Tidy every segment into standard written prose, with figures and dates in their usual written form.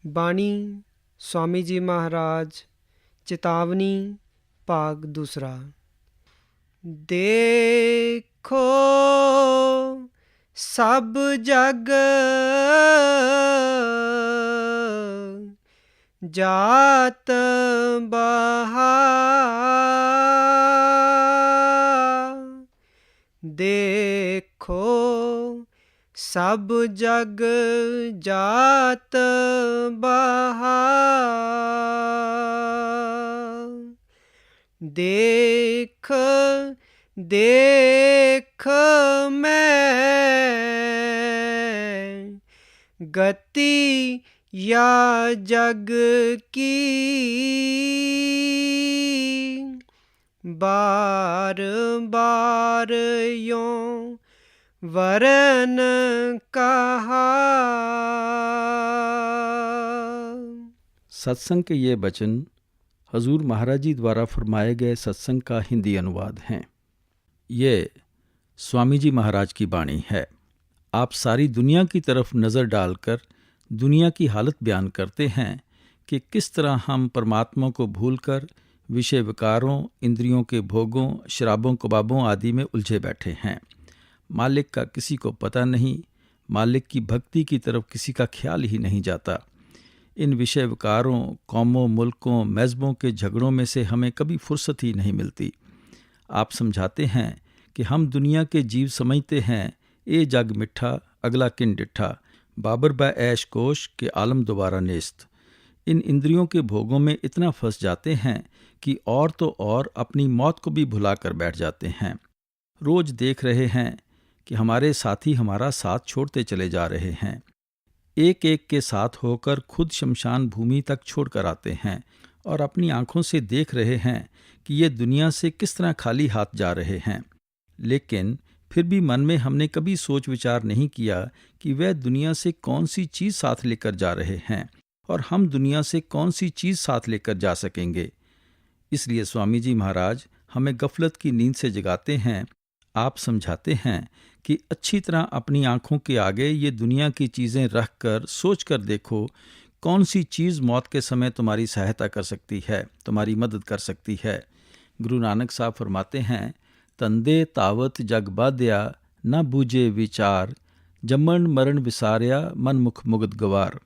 बाणी स्वामी जी महाराज चेतावनी भाग दूसरा। देखो सब जग जात बहार, देखो सब जग जात बहार। देख देख मैं गति या जग की, बार बार यों वरन कहा। सत्संग के ये वचन हजूर महाराज जी द्वारा फरमाए गए सत्संग का हिंदी अनुवाद हैं। ये स्वामी जी महाराज की वाणी है। आप सारी दुनिया की तरफ नज़र डालकर दुनिया की हालत बयान करते हैं कि किस तरह हम परमात्मा को भूलकर विषय विकारों, इंद्रियों के भोगों, शराबों कबाबों आदि में उलझे बैठे हैं। मालिक का किसी को पता नहीं, मालिक की भक्ति की तरफ किसी का ख्याल ही नहीं जाता। इन विषय विकारों, कौमों, मुल्कों, मज़हबों के झगड़ों में से हमें कभी फुर्सत ही नहीं मिलती। आप समझाते हैं कि हम दुनिया के जीव समझते हैं, ए जग मिठा अगला किन डिठा, बाबर बा ऐश कोश के आलम दोबारा नेस्त। इन इंद्रियों के भोगों में इतना फंस जाते हैं कि और तो और अपनी मौत को भी भुला कर बैठ जाते हैं। रोज देख रहे हैं कि हमारे साथी हमारा साथ छोड़ते चले जा रहे हैं। एक एक के साथ होकर खुद शमशान भूमि तक छोड़ कर आते हैं और अपनी आंखों से देख रहे हैं कि ये दुनिया से किस तरह खाली हाथ जा रहे हैं। लेकिन फिर भी मन में हमने कभी सोच विचार नहीं किया कि वह दुनिया से कौन सी चीज़ साथ लेकर जा रहे हैं और हम दुनिया से कौन सी चीज़ साथ लेकर जा सकेंगे। इसलिए स्वामी जी महाराज हमें गफलत की नींद से जगाते हैं। आप समझाते हैं कि अच्छी तरह अपनी आंखों के आगे ये दुनिया की चीज़ें रख कर सोच कर देखो, कौन सी चीज़ मौत के समय तुम्हारी सहायता कर सकती है, तुम्हारी मदद कर सकती है। गुरु नानक साहब फरमाते हैं, तंदे तावत जग बाध्या न बूझे विचार, जमन मरण विसार्या मन मुख मुगद गवार।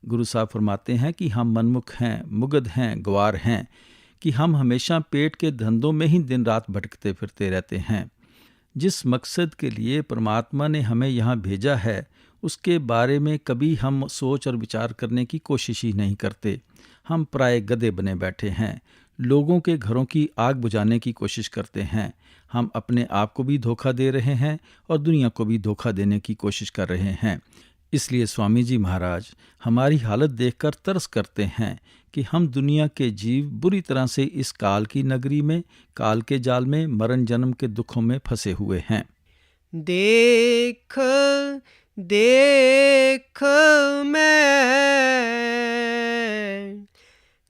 गुरु साहब फरमाते हैं कि हम मनमुख हैं, मुगद हैं, गवार हैं, कि हम हमेशा पेट के धंधों में ही दिन रात भटकते फिरते रहते हैं। जिस मकसद के लिए परमात्मा ने हमें यहाँ भेजा है उसके बारे में कभी हम सोच और विचार करने की कोशिश ही नहीं करते। हम प्राय गधे बने बैठे हैं, लोगों के घरों की आग बुझाने की कोशिश करते हैं। हम अपने आप को भी धोखा दे रहे हैं और दुनिया को भी धोखा देने की कोशिश कर रहे हैं। इसलिए स्वामी जी महाराज हमारी हालत देखकर तरस करते हैं कि हम दुनिया के जीव बुरी तरह से इस काल की नगरी में, काल के जाल में, मरण जन्म के दुखों में फंसे हुए हैं। देख देख मैं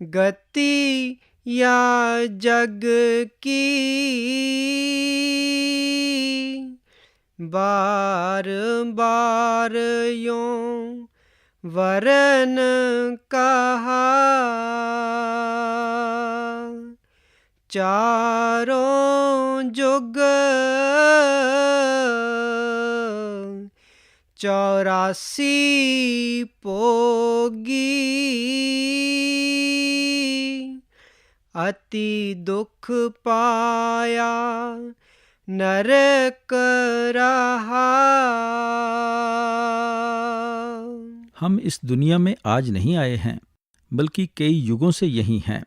गति या जग की, बार बार यों वरन कहा। चारों जुग 84 पोगी, अति दुख पाया नरक रहा। हम इस दुनिया में आज नहीं आए हैं, बल्कि कई युगों से यही हैं।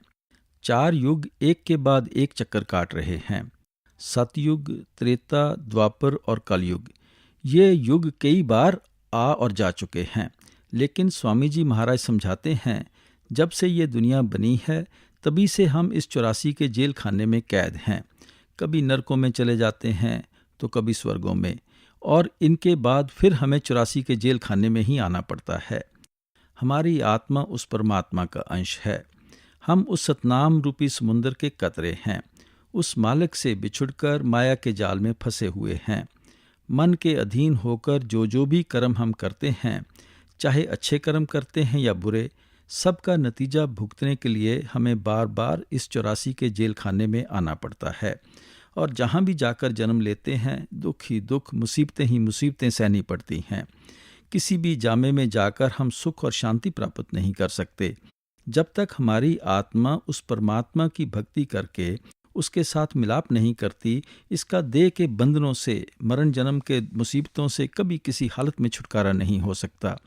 4 युग एक के बाद एक चक्कर काट रहे हैं। सतयुग, त्रेता, द्वापर और कलयुग, ये युग कई बार आ और जा चुके हैं। लेकिन स्वामी जी महाराज समझाते हैं, जब से ये दुनिया बनी है तभी से हम इस 84 के जेल खाने में कैद हैं। कभी नरकों में चले जाते हैं तो कभी स्वर्गों में, और इनके बाद फिर हमें 84 के जेल खाने में ही आना पड़ता है। हमारी आत्मा उस परमात्मा का अंश है। हम उस सतनाम रूपी समुद्र के कतरे हैं। उस मालिक से बिछुड़कर माया के जाल में फंसे हुए हैं। मन के अधीन होकर जो जो भी कर्म हम करते हैं, चाहे अच्छे कर्म करते हैं या बुरे, सबका नतीजा भुगतने के लिए हमें बार बार इस 84 के जेल खाने में आना पड़ता है। और जहाँ भी जाकर जन्म लेते हैं, दुख ही दुख, मुसीबतें ही मुसीबतें सहनी पड़ती हैं। किसी भी जामे में जाकर हम सुख और शांति प्राप्त नहीं कर सकते। जब तक हमारी आत्मा उस परमात्मा की भक्ति करके उसके साथ मिलाप नहीं करती, इसका देह के बंधनों से, मरण जन्म के मुसीबतों से कभी किसी हालत में छुटकारा नहीं हो सकता।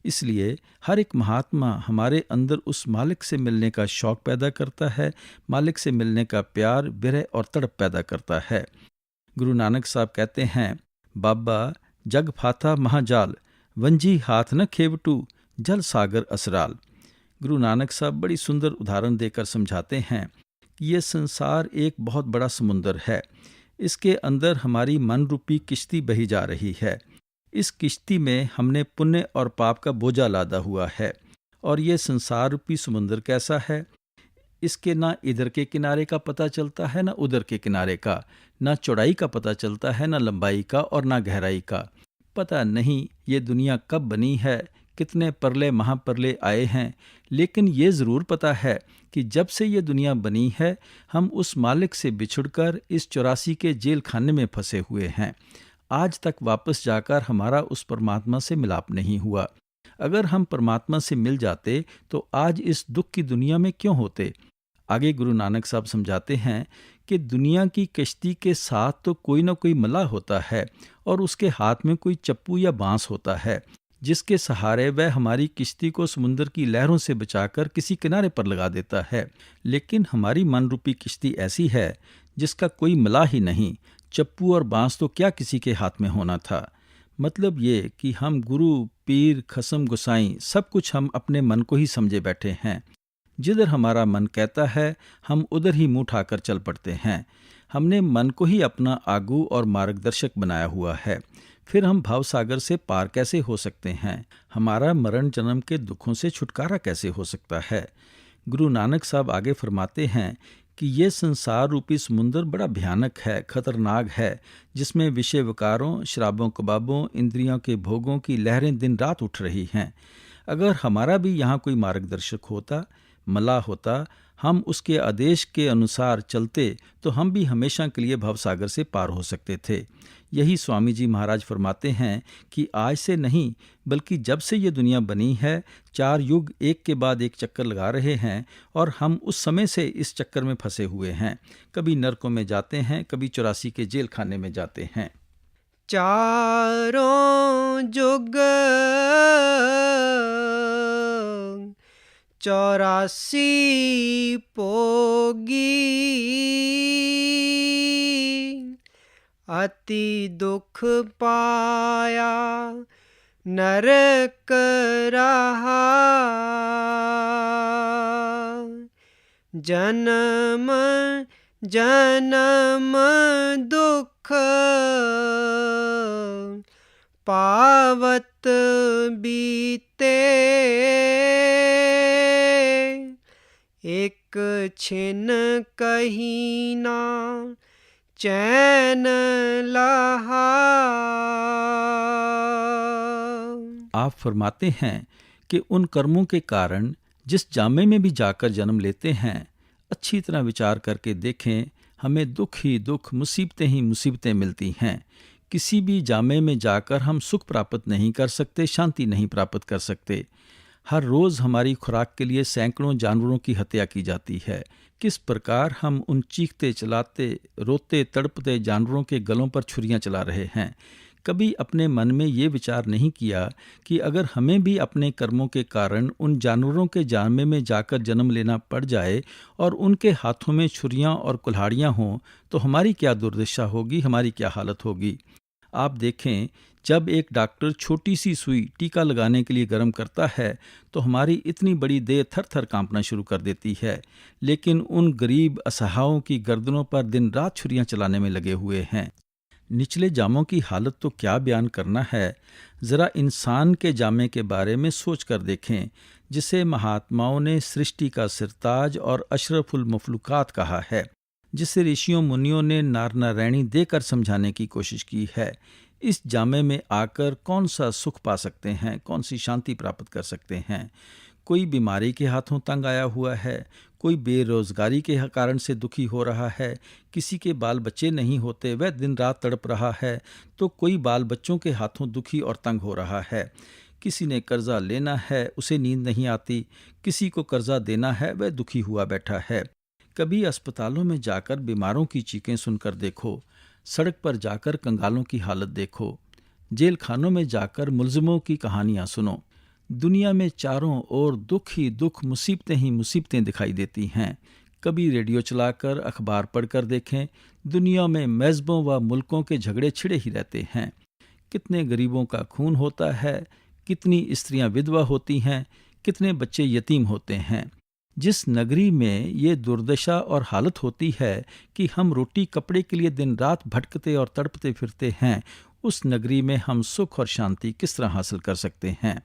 इसलिए हर एक महात्मा हमारे अंदर उस मालिक से मिलने का शौक पैदा करता है, मालिक से मिलने का प्यार, विरह और तड़प पैदा करता है। गुरु नानक साहब कहते हैं, बाबा जग फाथा महाजाल, वंजी हाथ न खेवटू, जल सागर असराल। गुरु नानक साहब बड़ी सुंदर उदाहरण देकर समझाते हैं कि ये संसार एक बहुत बड़ा समुंदर है। इसके अंदर हमारी मन रूपी किश्ती बही जा रही है। इस किश्ती में हमने पुण्य और पाप का बोझा लादा हुआ है। और ये संसार रूपी समुंदर कैसा है? इसके ना इधर के किनारे का पता चलता है, ना उधर के किनारे का, ना चौड़ाई का पता चलता है, ना लंबाई का और ना गहराई का। पता नहीं ये दुनिया कब बनी है, कितने परले महापरले आए हैं, लेकिन ये ज़रूर पता है कि जब से ये दुनिया बनी है, हम उस मालिक से बिछुड़कर इस 84 के जेल खाने में फंसे हुए हैं। आज तक वापस जाकर हमारा उस परमात्मा से मिलाप नहीं हुआ। अगर हम परमात्मा से मिल जाते तो आज इस दुख की दुनिया में क्यों होते? आगे गुरु नानक साहब समझाते हैं कि दुनिया की कश्ती के साथ तो कोई ना कोई मल्लाह होता है और उसके हाथ में कोई चप्पू या बांस होता है, जिसके सहारे वह हमारी किश्ती को समुद्र की लहरों से बचाकर किसी किनारे पर लगा देता है। लेकिन हमारी मन रूपी किश्ती ऐसी है जिसका कोई मल्लाह ही नहीं। चप्पू और बांस तो क्या किसी के हाथ में होना था। मतलब ये कि हम गुरु, पीर, खसम, गुसाई सब कुछ हम अपने मन को ही समझे बैठे हैं। जिधर हमारा मन कहता है हम उधर ही मुंह उठाकर चल पड़ते हैं। हमने मन को ही अपना आगू और मार्गदर्शक बनाया हुआ है। फिर हम भावसागर से पार कैसे हो सकते हैं? हमारा मरण जन्म के दुखों से छुटकारा कैसे हो सकता है? गुरु नानक साहब आगे फरमाते हैं कि ये संसार रूपी समुंदर बड़ा भयानक है, खतरनाक है, जिसमें विषय विकारों, शराबों, कबाबों, इंद्रियों के भोगों की लहरें दिन रात उठ रही हैं। अगर हमारा भी यहाँ कोई मार्गदर्शक होता, मल्लाह होता, हम उसके आदेश के अनुसार चलते तो हम भी हमेशा के लिए भवसागर से पार हो सकते थे। यही स्वामी जी महाराज फरमाते हैं कि आज से नहीं बल्कि जब से ये दुनिया बनी है, 4 युग एक के बाद एक चक्कर लगा रहे हैं और हम उस समय से इस चक्कर में फंसे हुए हैं। कभी नरकों में जाते हैं, कभी 84 के जेल खाने में जाते हैं। चारों जुग 84 पोगी, अति दुख पाया नरक रहा। जन्म जन्म दुख पावत बीते, एक छिन कहीं ना चैन लहा। आप फरमाते हैं कि उन कर्मों के कारण जिस जामे में भी जाकर जन्म लेते हैं, अच्छी तरह विचार करके देखें, हमें दुख ही दुख, मुसीबतें ही मुसीबतें मिलती हैं। किसी भी जामे में जाकर हम सुख प्राप्त नहीं कर सकते, शांति नहीं प्राप्त कर सकते। हर रोज़ हमारी खुराक के लिए सैकड़ों जानवरों की हत्या की जाती है। किस प्रकार हम उन चीखते, चलाते, रोते, तड़पते जानवरों के गलों पर छुरियां चला रहे हैं। कभी अपने मन में ये विचार नहीं किया कि अगर हमें भी अपने कर्मों के कारण उन जानवरों के जामे में जाकर जन्म लेना पड़ जाए और उनके हाथों में छुरियां और कुल्हाड़ियां हों तो हमारी क्या दुर्दशा होगी, हमारी क्या हालत होगी। आप देखें, जब एक डॉक्टर छोटी सी सुई टीका लगाने के लिए गर्म करता है तो हमारी इतनी बड़ी देह थर थर कांपना शुरू कर देती है, लेकिन उन गरीब असहायों की गर्दनों पर दिन रात छुरियां चलाने में लगे हुए हैं। निचले जामों की हालत तो क्या बयान करना है। ज़रा इंसान के जामे के बारे में सोच कर देखें, जिसे महात्माओं ने सृष्टि का सिरताज और अशरफुल मखलूकात कहा है, जिसे ऋषियों मुनियों ने नार नारायणी देकर समझाने की कोशिश की है। इस जामे में आकर कौन सा सुख पा सकते हैं, कौन सी शांति प्राप्त कर सकते हैं। कोई बीमारी के हाथों तंग आया हुआ है, कोई बेरोजगारी के कारण से दुखी हो रहा है, किसी के बाल बच्चे नहीं होते, वह दिन रात तड़प रहा है, तो कोई बाल बच्चों के हाथों दुखी और तंग हो रहा है। किसी ने कर्जा लेना है, उसे नींद नहीं आती, किसी को कर्जा देना है, वह दुखी हुआ बैठा है। कभी अस्पतालों में जाकर बीमारों की चीखें सुनकर देखो, सड़क पर जाकर कंगालों की हालत देखो, जेल खानों में जाकर मुलजिमों की कहानियां सुनो। दुनिया में चारों ओर दुख ही दुख, मुसीबतें ही मुसीबतें दिखाई देती हैं। कभी रेडियो चलाकर, अखबार पढ़कर देखें, दुनिया में मज़हबों व मुल्कों के झगड़े छिड़े ही रहते हैं। कितने गरीबों का खून होता है, कितनी स्त्रियां विधवा होती हैं, कितने बच्चे यतीम होते हैं। जिस नगरी में ये दुर्दशा और हालत होती है कि हम रोटी कपड़े के लिए दिन रात भटकते और तड़पते फिरते हैं, उस नगरी में हम सुख और शांति किस तरह हासिल कर सकते हैं।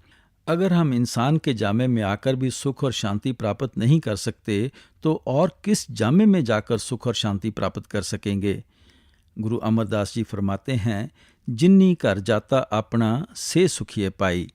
अगर हम इंसान के जामे में आकर भी सुख और शांति प्राप्त नहीं कर सकते, तो और किस जामे में जाकर सुख और शांति प्राप्त कर सकेंगे। गुरु अमरदास जी फरमाते हैं, जिन्नी घर जाता अपना से सुखिए पाई।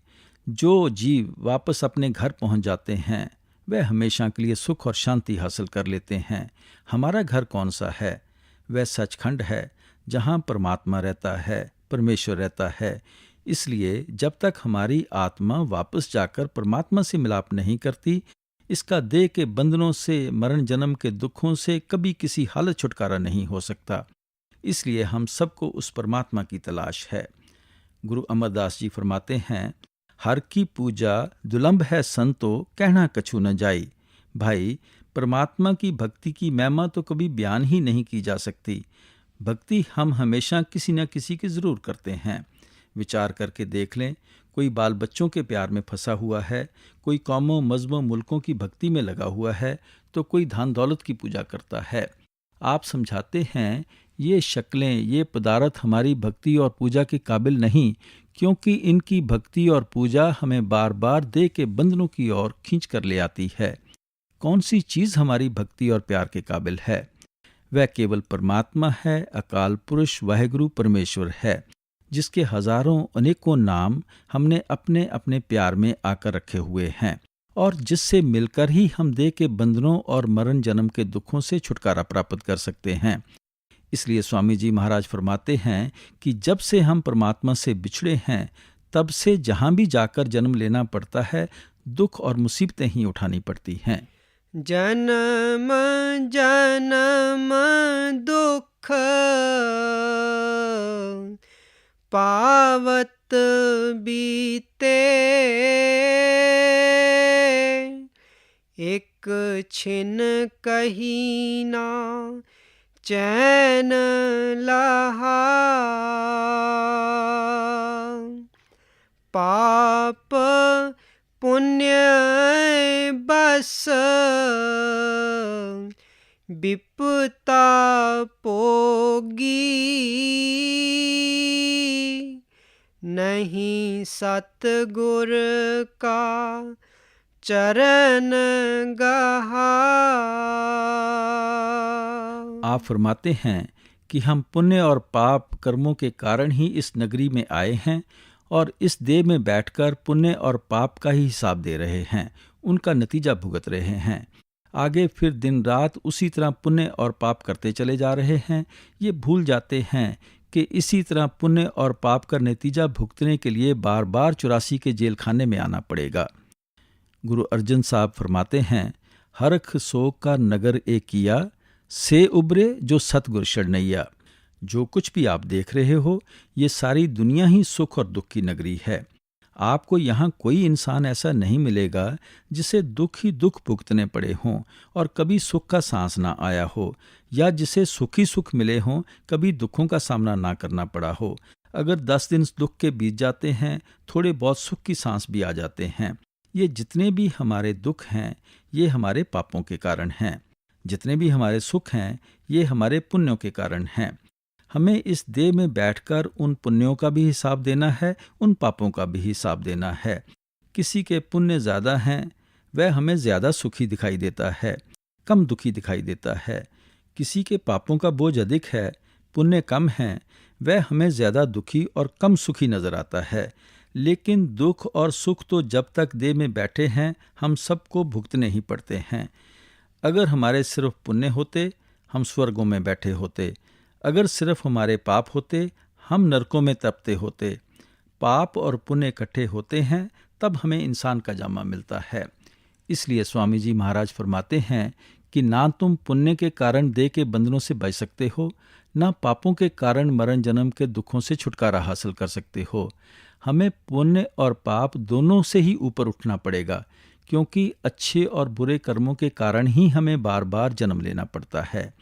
जो जीव वापस अपने घर पहुंच जाते हैं, वह हमेशा के लिए सुख और शांति हासिल कर लेते हैं। हमारा घर कौन सा है? वह सचखंड है, जहाँ परमात्मा रहता है, परमेश्वर रहता है। इसलिए जब तक हमारी आत्मा वापस जाकर परमात्मा से मिलाप नहीं करती, इसका देह के बंधनों से, मरण जन्म के दुखों से कभी किसी हालत छुटकारा नहीं हो सकता। इसलिए हम सबको उस परमात्मा की तलाश है। गुरु अमरदास जी फरमाते हैं, हर की पूजा दुलंभ है संतो, कहना कछु न जाई। भाई, परमात्मा की भक्ति की महिमा तो कभी बयान ही नहीं की जा सकती। भक्ति हम हमेशा किसी न किसी की जरूर करते हैं। विचार करके देख लें, कोई बाल बच्चों के प्यार में फंसा हुआ है, कोई कौमों मज़हबों मुल्कों की भक्ति में लगा हुआ है, तो कोई धन दौलत की पूजा करता है। आप समझाते हैं, ये शक्लें, ये पदार्थ हमारी भक्ति और पूजा के काबिल नहीं, क्योंकि इनकी भक्ति और पूजा हमें बार बार देह के बंधनों की ओर खींच कर ले आती है। कौन सी चीज़ हमारी भक्ति और प्यार के काबिल है? वह केवल परमात्मा है, अकाल पुरुष वाहिगुरु परमेश्वर है, जिसके हजारों अनेकों नाम हमने अपने अपने प्यार में आकर रखे हुए हैं, और जिससे मिलकर ही हम देह के बंधनों और मरण जन्म के दुखों से छुटकारा प्राप्त कर सकते हैं। इसलिए स्वामी जी महाराज फरमाते हैं कि जब से हम परमात्मा से बिछड़े हैं, तब से जहां भी जाकर जन्म लेना पड़ता है, दुख और मुसीबतें ही उठानी पड़ती हैं। जन्म जन्म दुख पावत बीते, एक छिन कहीं ना चैन लहा। पाप पुण्य बस विपता पोगी, नहीं सतगुर का चरण गहा। आप फरमाते हैं कि हम पुण्य और पाप कर्मों के कारण ही इस नगरी में आए हैं, और इस देह में बैठकर पुण्य और पाप का ही हिसाब दे रहे हैं, उनका नतीजा भुगत रहे हैं। आगे फिर दिन रात उसी तरह पुण्य और पाप करते चले जा रहे हैं। ये भूल जाते हैं कि इसी तरह पुण्य और पाप का नतीजा भुगतने के लिए बार बार 84 के जेल खाने में आना पड़ेगा। गुरु अर्जन साहब फरमाते हैं, हरख सोक का नगर ए किया, से उबरे जो सतगुर शरणैया। जो कुछ भी आप देख रहे हो, ये सारी दुनिया ही सुख और दुख की नगरी है। आपको यहाँ कोई इंसान ऐसा नहीं मिलेगा जिसे दुख ही दुख भुगतने पड़े हों और कभी सुख का सांस ना आया हो, या जिसे सुख ही सुख मिले हों, कभी दुखों का सामना ना करना पड़ा हो। अगर 10 दिन दुख के बीत जाते हैं, थोड़े बहुत सुख की सांस भी आ जाते हैं। ये जितने भी हमारे दुख हैं, ये हमारे पापों के कारण हैं। जितने भी हमारे सुख हैं, ये हमारे पुण्यों के कारण हैं। हमें इस देह में बैठकर उन पुण्यों का भी हिसाब देना है, उन पापों का भी हिसाब देना है। किसी के पुण्य ज़्यादा हैं, वह हमें ज़्यादा सुखी दिखाई देता है, कम दुखी दिखाई देता है। किसी के पापों का बोझ अधिक है, पुण्य कम हैं, वह हमें ज़्यादा दुखी और कम सुखी नज़र आता है, लेकिन दुख और सुख तो जब तक देह में बैठे हैं हम सबको भुगतने ही पड़ते हैं। अगर हमारे सिर्फ पुण्य होते हम स्वर्गों में बैठे होते, अगर सिर्फ हमारे पाप होते हम नरकों में तपते होते। पाप और पुण्य इकट्ठे होते हैं तब हमें इंसान का जामा मिलता है। इसलिए स्वामी जी महाराज फरमाते हैं कि ना तुम पुण्य के कारण देह के बंधनों से बच सकते हो, ना पापों के कारण मरण जन्म के दुखों से छुटकारा हासिल कर सकते हो। हमें पुण्य और पाप दोनों से ही ऊपर उठना पड़ेगा, क्योंकि अच्छे और बुरे कर्मों के कारण ही हमें बार बार जन्म लेना पड़ता है।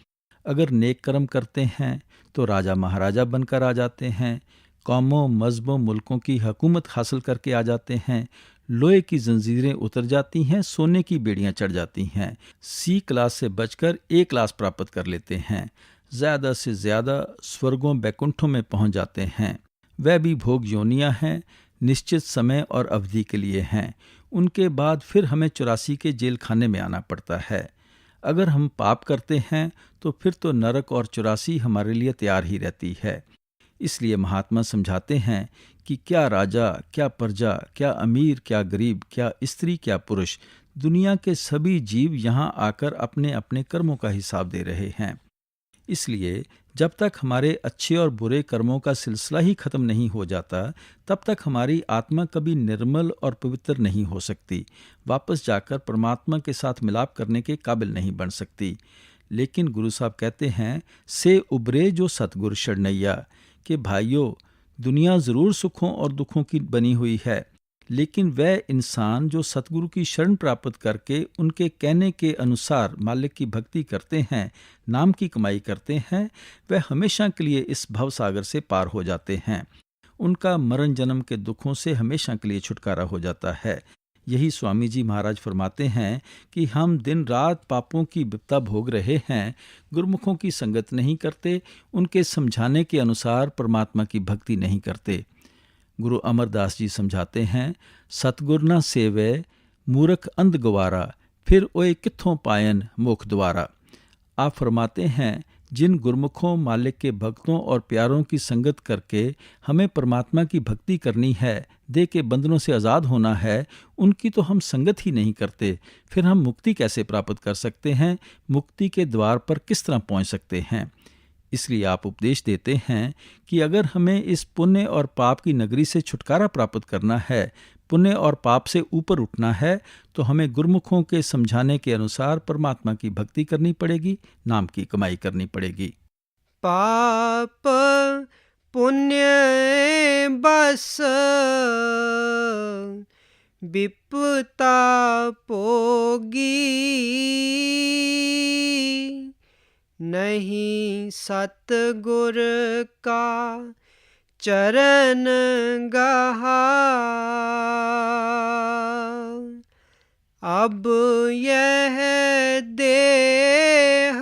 अगर नेक कर्म करते हैं तो राजा महाराजा बनकर आ जाते हैं, कौमों मजहबों मुल्कों की हुकूमत हासिल करके आ जाते हैं, लोहे की जंजीरें उतर जाती हैं, सोने की बेड़ियां चढ़ जाती हैं, सी क्लास से बचकर ए क्लास प्राप्त कर लेते हैं, ज़्यादा से ज़्यादा स्वर्गों बैकुंठों में पहुंच जाते हैं। वह भी भोग योनियां हैं, निश्चित समय और अवधि के लिए हैं। उनके बाद फिर हमें 84 के जेल खाने में आना पड़ता है। अगर हम पाप करते हैं तो फिर तो नरक और 84 हमारे लिए तैयार ही रहती है। इसलिए महात्मा समझाते हैं कि क्या राजा, क्या प्रजा, क्या अमीर, क्या गरीब, क्या स्त्री, क्या पुरुष, दुनिया के सभी जीव यहाँ आकर अपने अपने कर्मों का हिसाब दे रहे हैं। इसलिए जब तक हमारे अच्छे और बुरे कर्मों का सिलसिला ही खत्म नहीं हो जाता, तब तक हमारी आत्मा कभी निर्मल और पवित्र नहीं हो सकती, वापस जाकर परमात्मा के साथ मिलाप करने के काबिल नहीं बन सकती। लेकिन गुरु साहब कहते हैं, से उबरे जो सतगुर शरणैया, कि भाइयों, दुनिया ज़रूर सुखों और दुखों की बनी हुई है, लेकिन वह इंसान जो सतगुरु की शरण प्राप्त करके उनके कहने के अनुसार मालिक की भक्ति करते हैं, नाम की कमाई करते हैं, वह हमेशा के लिए इस भवसागर से पार हो जाते हैं। उनका मरण जन्म के दुखों से हमेशा के लिए छुटकारा हो जाता है। यही स्वामी जी महाराज फरमाते हैं कि हम दिन रात पापों की विपदा भोग रहे हैं, गुरुमुखों की संगत नहीं करते, उनके समझाने के अनुसार परमात्मा की भक्ति नहीं करते। गुरु अमरदास जी समझाते हैं, सतगुर न सेवे मूर्ख अंध गवारा, फिर ओए कित्थों पायन मुख द्वारा। आप फरमाते हैं, जिन गुरमुखों मालिक के भक्तों और प्यारों की संगत करके हमें परमात्मा की भक्ति करनी है, देह के बंधनों से आज़ाद होना है, उनकी तो हम संगत ही नहीं करते, फिर हम मुक्ति कैसे प्राप्त कर सकते हैं, मुक्ति के द्वार पर किस तरह पहुंच सकते हैं। इसलिए आप उपदेश देते हैं कि अगर हमें इस पुण्य और पाप की नगरी से छुटकारा प्राप्त करना है, पुण्य और पाप से ऊपर उठना है, तो हमें गुरमुखों के समझाने के अनुसार परमात्मा की भक्ति करनी पड़ेगी, नाम की कमाई करनी पड़ेगी। पाप पुण्य बस विपता पोगी, नहीं सतगुर का चरण गहा। अब यह देह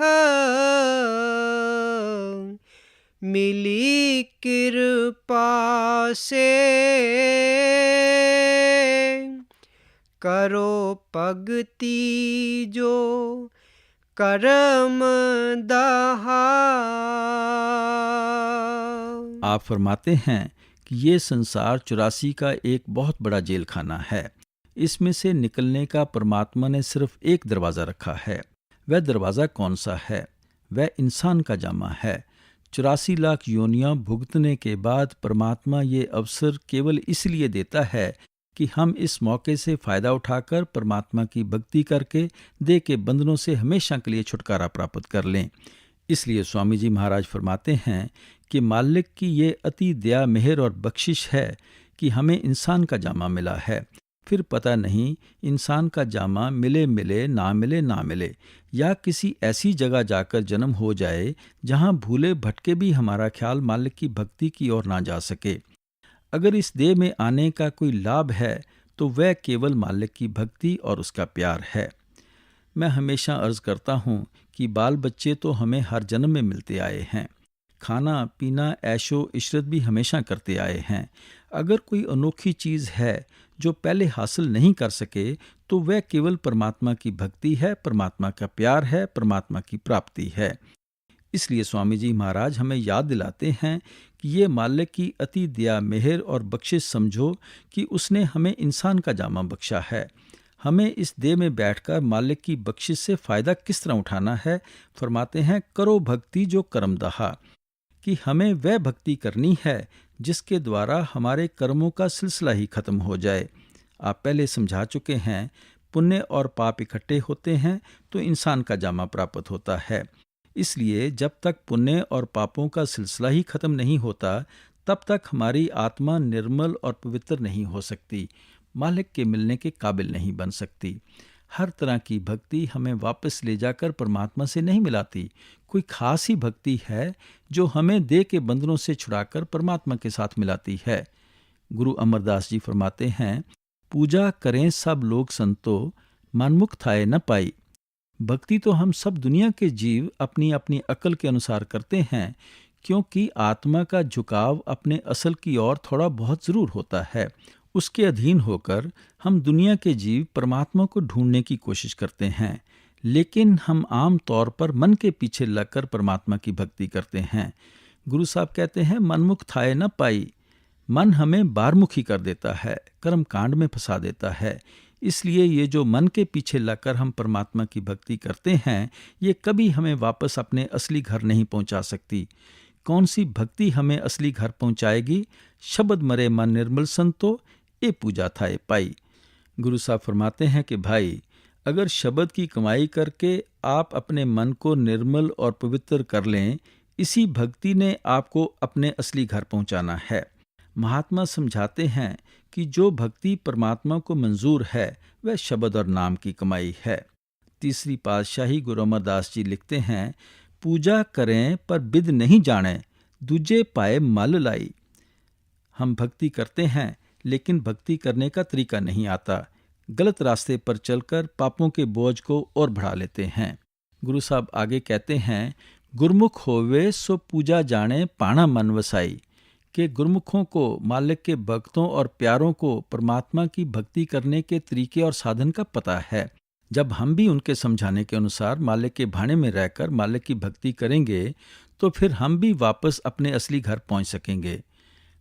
मिली कृपा से, करो भगति जो कर्म दहा। आप फरमाते हैं कि ये संसार 84 का एक बहुत बड़ा जेल खाना है। इसमें से निकलने का परमात्मा ने सिर्फ एक दरवाज़ा रखा है। वह दरवाज़ा कौन सा है? वह इंसान का जामा है। 84 लाख योनियां भुगतने के बाद परमात्मा ये अवसर केवल इसलिए देता है कि हम इस मौके से फ़ायदा उठाकर परमात्मा की भक्ति करके देह के बंधनों से हमेशा के लिए छुटकारा प्राप्त कर लें। इसलिए स्वामी जी महाराज फरमाते हैं कि मालिक की ये अति दया, मेहर और बख्शिश है कि हमें इंसान का जामा मिला है। फिर पता नहीं इंसान का जामा मिले मिले ना मिले ना मिले, या किसी ऐसी जगह जाकर जन्म हो जाए जहाँ भूले भटके भी हमारा ख्याल मालिक की भक्ति की ओर ना जा सके। अगर इस देह में आने का कोई लाभ है तो वह केवल मालिक की भक्ति और उसका प्यार है। मैं हमेशा अर्ज करता हूँ कि बाल बच्चे तो हमें हर जन्म में मिलते आए हैं, खाना पीना ऐशो इशरत भी हमेशा करते आए हैं। अगर कोई अनोखी चीज़ है जो पहले हासिल नहीं कर सके तो वह केवल परमात्मा की भक्ति है, परमात्मा का प्यार है, परमात्मा की प्राप्ति है। इसलिए स्वामी जी महाराज हमें याद दिलाते हैं कि ये मालिक की अति दया मेहर और बख्शिश समझो कि उसने हमें इंसान का जामा बख्शा है। हमें इस देह में बैठकर मालिक की बख्शिश से फ़ायदा किस तरह उठाना है। फरमाते हैं, करो भक्ति जो कर्म दहा, कि हमें वह भक्ति करनी है जिसके द्वारा हमारे कर्मों का सिलसिला ही खत्म हो जाए। आप पहले समझा चुके हैं, पुण्य और पाप इकट्ठे होते हैं तो इंसान का जामा प्राप्त होता है। इसलिए जब तक पुण्य और पापों का सिलसिला ही खत्म नहीं होता, तब तक हमारी आत्मा निर्मल और पवित्र नहीं हो सकती, मालिक के मिलने के काबिल नहीं बन सकती। हर तरह की भक्ति हमें वापस ले जाकर परमात्मा से नहीं मिलाती। कोई खास ही भक्ति है जो हमें देह के बंधनों से छुड़ाकर परमात्मा के साथ मिलाती है। गुरु अमरदास जी फरमाते हैं, पूजा करें सब लोग संतो, मनमुख थाए न पाई। भक्ति तो हम सब दुनिया के जीव अपनी अपनी अकल के अनुसार करते हैं, क्योंकि आत्मा का झुकाव अपने असल की ओर थोड़ा बहुत जरूर होता है। उसके अधीन होकर हम दुनिया के जीव परमात्मा को ढूंढने की कोशिश करते हैं, लेकिन हम आम तौर पर मन के पीछे लगकर परमात्मा की भक्ति करते हैं। गुरु साहब कहते हैं, मनमुख थाए न पाई। मन हमें बारमुखी कर देता है, कर्म कांड में फंसा देता है। इसलिए ये जो मन के पीछे लगकर हम परमात्मा की भक्ति करते हैं, ये कभी हमें वापस अपने असली घर नहीं पहुंचा सकती। कौन सी भक्ति हमें असली घर पहुंचाएगी? शब्द मरे मन निर्मल संतो, ए पूजा थाए पाई। गुरु साहब फरमाते हैं कि भाई, अगर शब्द की कमाई करके आप अपने मन को निर्मल और पवित्र कर लें, इसी भक्ति ने आपको अपने असली घर पहुंचाना है। महात्मा समझाते हैं कि जो भक्ति परमात्मा को मंजूर है वह शब्द और नाम की कमाई है। तीसरी पातशाही गुरु अमरदास जी लिखते हैं, पूजा करें पर बिद नहीं जाने, दूजे पाए मल लाई। हम भक्ति करते हैं लेकिन भक्ति करने का तरीका नहीं आता। गलत रास्ते पर चलकर पापों के बोझ को और बढ़ा लेते हैं। गुरु साहब आगे कहते हैं, गुरमुख होवे सो पूजा जाने पाणा मन वसाई, कि गुरमुखों को मालिक के भक्तों और प्यारों को परमात्मा की भक्ति करने के तरीके और साधन का पता है। जब हम भी उनके समझाने के अनुसार मालिक के भाने में रहकर मालिक की भक्ति करेंगे तो फिर हम भी वापस अपने असली घर पहुंच सकेंगे।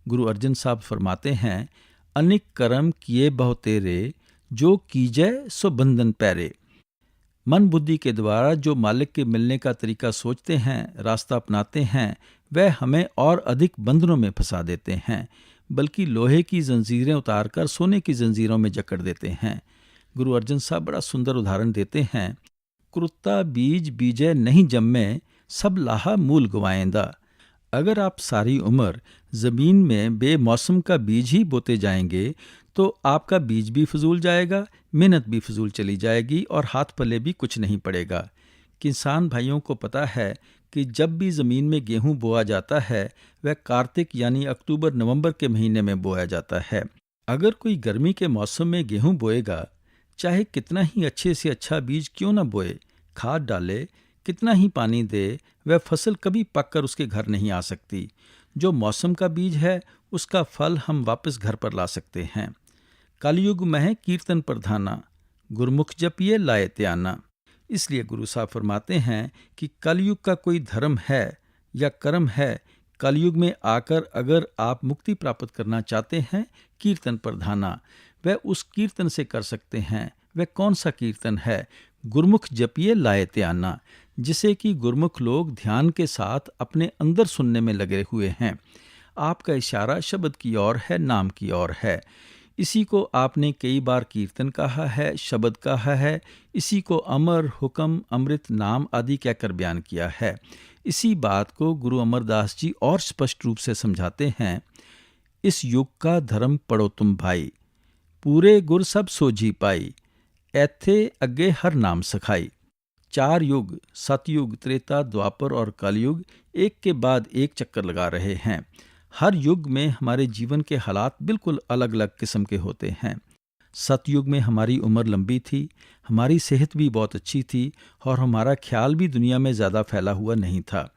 गुरु अर्जन साहब फरमाते हैं, अनेक कर्म किए बहु तेरे, जो कीजै सो बंधन पैरे। मन बुद्धि के द्वारा जो मालिक के मिलने का तरीका सोचते हैं, रास्ता अपनाते हैं, वह हमें और अधिक बंधनों में फंसा देते हैं, बल्कि लोहे की जंजीरें उतारकर सोने की जंजीरों में जकड़ देते हैं। गुरु अर्जन साहब बड़ा सुंदर उदाहरण देते हैं, क्रुत्ता बीज बीजय नहीं जम्मे, सब लाहा मूल गवाएंदा। अगर आप सारी उम्र जमीन में बेमौसम का बीज ही बोते जाएंगे तो आपका बीज भी फजूल जाएगा, मेहनत भी फजूल चली जाएगी और हाथ पल्ले भी कुछ नहीं पड़ेगा। किसान भाइयों को पता है कि जब भी ज़मीन में गेहूं बोया जाता है वह कार्तिक यानी अक्टूबर नवंबर के महीने में बोया जाता है। अगर कोई गर्मी के मौसम में गेहूं बोएगा, चाहे कितना ही अच्छे से अच्छा बीज क्यों न बोए, खाद डाले, कितना ही पानी दे, वह फसल कभी पककर उसके घर नहीं आ सकती। जो मौसम का बीज है उसका फल हम वापस घर पर ला सकते हैं। कलयुग में कीर्तन प्रधाना, गुरमुख जपिए लाए त्याना। इसलिए गुरु साहब फरमाते हैं कि कलयुग का कोई धर्म है या कर्म है, कलयुग में आकर अगर आप मुक्ति प्राप्त करना चाहते हैं, कीर्तन प्रधाना, वह उस कीर्तन से कर सकते हैं। वह कौन सा कीर्तन है? गुरमुख जपिए लाए त्याना, जिसे कि गुरमुख लोग ध्यान के साथ अपने अंदर सुनने में लगे हुए हैं। आपका इशारा शब्द की ओर है, नाम की ओर है। इसी को आपने कई बार कीर्तन कहा है, शब्द कहा है। इसी को अमर, हुक्म, अमृत, नाम आदि कहकर बयान किया है। इसी बात को गुरु अमरदास जी और स्पष्ट रूप से समझाते हैं, इस युग का धर्म पढ़ो तुम भाई, पूरे गुर सब सोझी पाई, ऐथे अगे हर नाम सखाई। 4 युग, सतयुग, त्रेता, द्वापर और कलयुग एक के बाद एक चक्कर लगा रहे हैं। हर युग में हमारे जीवन के हालात बिल्कुल अलग अलग किस्म के होते हैं। सतयुग में हमारी उम्र लंबी थी, हमारी सेहत भी बहुत अच्छी थी और हमारा ख्याल भी दुनिया में ज़्यादा फैला हुआ नहीं था।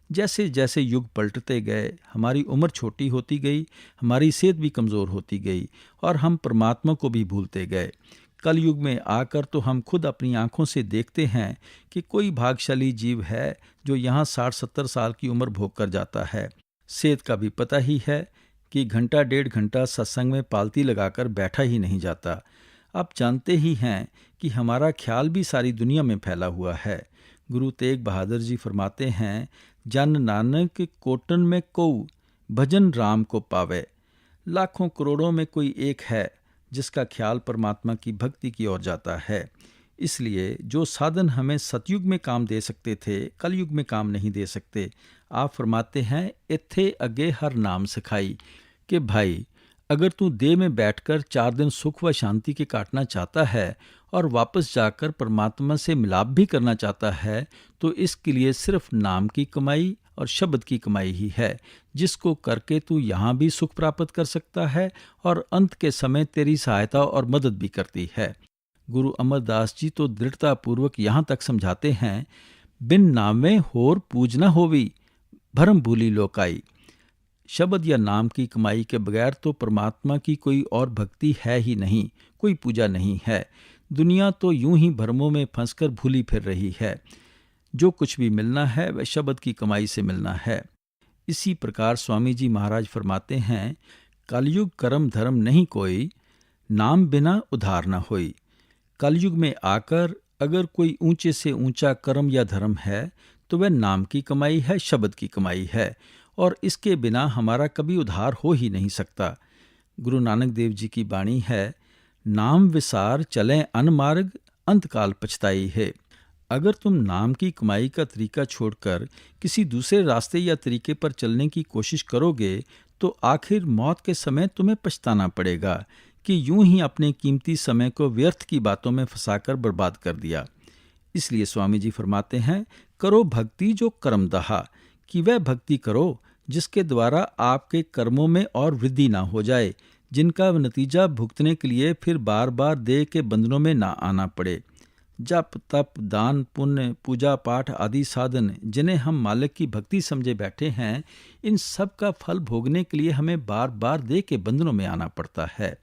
जैसे जैसे युग पलटते गए, हमारी उम्र छोटी होती गई, हमारी सेहत भी कमज़ोर होती गई और हम परमात्मा को भी भूलते गए। कलयुग में आकर तो हम खुद अपनी आंखों से देखते हैं कि कोई भाग्यशाली जीव है जो यहाँ 60-70 साल की उम्र भोग कर जाता है। सेहत का भी पता ही है कि घंटा 1.5 घंटा सत्संग में पालती लगाकर बैठा ही नहीं जाता। आप जानते ही हैं कि हमारा ख्याल भी सारी दुनिया में फैला हुआ है। गुरु तेग बहादुर जी फरमाते हैं, जन नानक कोटन में कोऊ भजन राम को पावे। लाखों करोड़ों में कोई एक है जिसका ख्याल परमात्मा की भक्ति की ओर जाता है। इसलिए जो साधन हमें सतयुग में काम दे सकते थे, कलयुग में काम नहीं दे सकते। आप फरमाते हैं, इत्थे अगे हर नाम सिखाई, कि भाई अगर तू देह में बैठकर 4 दिन सुख व शांति के काटना चाहता है और वापस जाकर परमात्मा से मिलाप भी करना चाहता है, तो इसके लिए सिर्फ नाम की कमाई और शब्द की कमाई ही है, जिसको करके तू यहाँ भी सुख प्राप्त कर सकता है और अंत के समय तेरी सहायता और मदद भी करती है। गुरु अमरदास जी तो दृढ़ता पूर्वक यहाँ तक समझाते हैं, बिन नामे होर पूजना होवी भरम भूली लोकाई। शब्द या नाम की कमाई के बगैर तो परमात्मा की कोई और भक्ति है ही नहीं, कोई पूजा नहीं है। दुनिया तो यूं ही भरमों में फंसकर भूली फिर रही है। जो कुछ भी मिलना है वह शब्द की कमाई से मिलना है। इसी प्रकार स्वामी जी महाराज फरमाते हैं, कलयुग कर्म धर्म नहीं कोई, नाम बिना उधार न होई। कलयुग में आकर अगर कोई ऊंचे से ऊंचा कर्म या धर्म है तो वह नाम की कमाई है, शब्द की कमाई है, और इसके बिना हमारा कभी उद्धार हो ही नहीं सकता। गुरु नानक देव जी की बाणी है, नाम विसार चलें अनमार्ग, अंतकाल पछताई है। अगर तुम नाम की कमाई का तरीका छोड़कर किसी दूसरे रास्ते या तरीके पर चलने की कोशिश करोगे तो आखिर मौत के समय तुम्हें पछताना पड़ेगा कि यूं ही अपने कीमती समय को व्यर्थ की बातों में फंसाकर बर्बाद कर दिया। इसलिए स्वामी जी फरमाते हैं, करो भक्ति जो कर्म दहा, कि वह भक्ति करो जिसके द्वारा आपके कर्मों में और वृद्धि ना हो जाए, जिनका नतीजा भुगतने के लिए फिर बार बार देह के बंधनों में ना आना पड़े। जप तप दान पुण्य पूजा पाठ आदि साधन जिन्हें हम मालिक की भक्ति समझे बैठे हैं, इन सब का फल भोगने के लिए हमें बार बार देह के बंधनों में आना पड़ता है।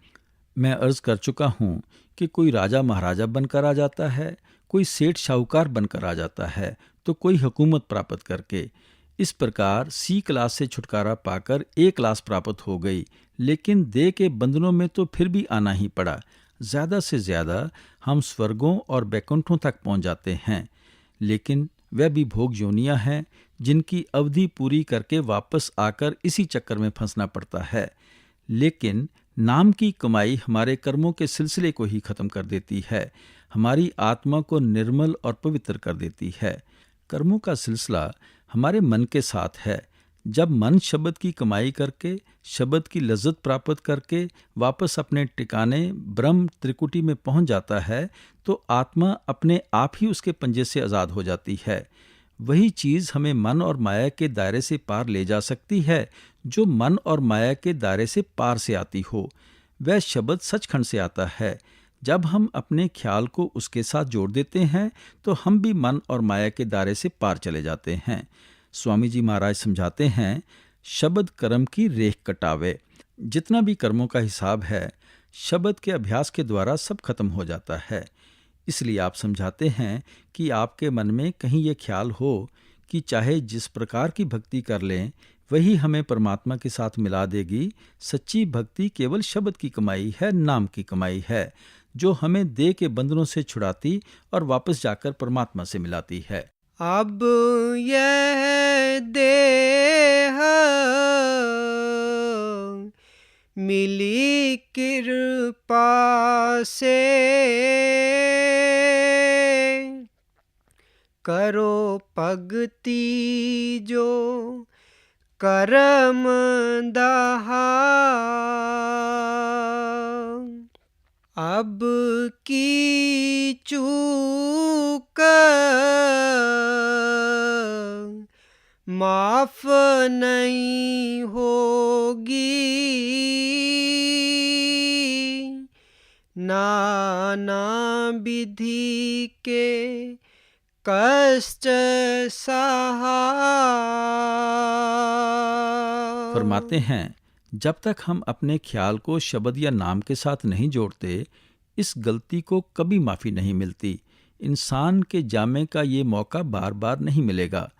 मैं अर्ज कर चुका हूँ कि कोई राजा महाराजा बनकर आ जाता है, कोई सेठ शाहूकार बनकर आ जाता है, तो कोई हुकूमत प्राप्त करके। इस प्रकार सी क्लास से छुटकारा पाकर ए क्लास प्राप्त हो गई, लेकिन देह के बंधनों में तो फिर भी आना ही पड़ा। ज़्यादा से ज़्यादा हम स्वर्गों और बैकुंठों तक पहुँच जाते हैं, लेकिन वह भी भोग योनियाँ हैं जिनकी अवधि पूरी करके वापस आकर इसी चक्कर में फंसना पड़ता है। लेकिन नाम की कमाई हमारे कर्मों के सिलसिले को ही खत्म कर देती है, हमारी आत्मा को निर्मल और पवित्र कर देती है। कर्मों का सिलसिला हमारे मन के साथ है। जब मन शब्द की कमाई करके, शब्द की लज्जत प्राप्त करके वापस अपने ठिकाने ब्रह्म त्रिकुटी में पहुंच जाता है, तो आत्मा अपने आप ही उसके पंजे से आज़ाद हो जाती है। वही चीज़ हमें मन और माया के दायरे से पार ले जा सकती है, जो मन और माया के दायरे से पार से आती हो। वह शब्द सचखंड से आता है। जब हम अपने ख्याल को उसके साथ जोड़ देते हैं तो हम भी मन और माया के दायरे से पार चले जाते हैं। स्वामी जी महाराज समझाते हैं, शब्द कर्म की रेख कटावे। जितना भी कर्मों का हिसाब है, शब्द के अभ्यास के द्वारा सब खत्म हो जाता है। इसलिए आप समझाते हैं कि आपके मन में कहीं ये ख्याल हो कि चाहे जिस प्रकार की भक्ति कर लें, वही हमें परमात्मा के साथ मिला देगी। सच्ची भक्ति केवल शब्द की कमाई है, नाम की कमाई है, जो हमें देह के बंधनों से छुड़ाती और वापस जाकर परमात्मा से मिलाती है। अब यह देह मिली कृपा से, करो भक्ति जो कर्म दहा। अब की चूक माफ नहीं होगी, नाना विधि के कष्ट सहा। फरमाते हैं, जब तक हम अपने ख्याल को शब्द या नाम के साथ नहीं जोड़ते, इस गलती को कभी माफ़ी नहीं मिलती। इंसान के जामे का ये मौका बार बार नहीं मिलेगा।